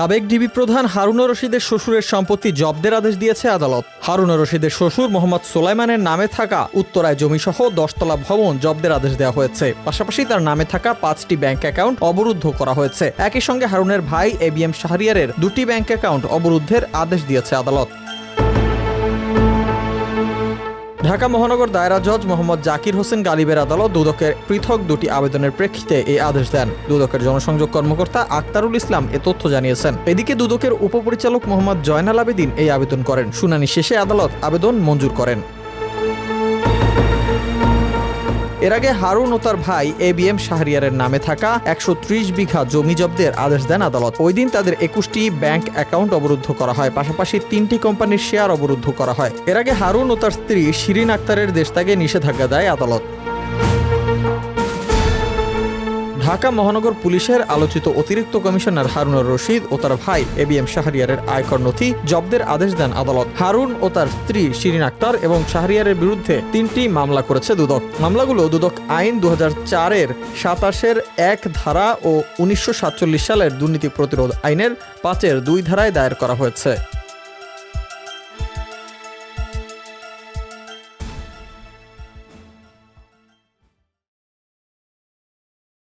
সাবেক ডিবি প্রধান হারুন রশিদের শ্বশুরের সম্পত্তি জব্দের আদেশ দিয়েছে আদালত। হারুন রশিদের শ্বশুর মোহাম্মদ সোলাইমানের নামে থাকা উত্তরায় জমিসহ 10তলা ভবন জব্দের আদেশ দেওয়া হয়েছে। পাশাপাশি তার নামে থাকা 5টি ব্যাংক অ্যাকাউন্ট অবরুদ্ধ করা হয়েছে। একই সঙ্গে হারুনের ভাই ABM শাহরিয়ারের 2টি ব্যাংক অ্যাকাউন্ট অবরুদ্ধের আদেশ দিয়েছে আদালত। ঢাকা মহানগর দায়রা জজ মোহাম্মদ জাকির হোসেন গালিবের আদালত দুদকের পৃথক 2টি আবেদনের প্রেক্ষিতে এই আদেশ দেন। দুদকের জনসংযোগ কর্মকর্তা আক্তারুল ইসলাম এ তথ্য জানিয়েছেন। এদিকে দুদকের উপপরিচালক মোহাম্মদ জয়নাল আবেদিন এই আবেদন করেন। শুনানি শেষে আদালত আবেদন মঞ্জুর করেন। এর আগে হারুন ও তার ভাই ABM শাহরিয়ারের নামে থাকা 130 বিঘা জমি জব্দের আদেশ দেন আদালত। ওই দিন তাদের 21টি ব্যাংক অ্যাকাউন্ট অবরুদ্ধ করা হয়। পাশাপাশি 3টি কোম্পানির শেয়ার অবরুদ্ধ করা হয়। এর আগে হারুন ও তার স্ত্রী শিরিন আক্তারের দেশত্যাগে নিষেধাজ্ঞা দেয় আদালত। ঢাকা মহানগর পুলিশের আলোচিত অতিরিক্ত কমিশনার হারুনুর রশিদ ও তার ভাই ABM শাহরিয়ারের আয়কর নথি জব্দের আদেশ দেন আদালত। হারুন ও তার স্ত্রী শিরিন আক্তার এবং শাহরিয়ারের বিরুদ্ধে 3টি মামলা করেছে দুদক। মামলাগুলো দুদক আইন 2004-এর 27-এর 1 ধারা ও 1947 সালের দুর্নীতি প্রতিরোধ আইনের 5-এর 2 ধারায় দায়ের করা হয়েছে।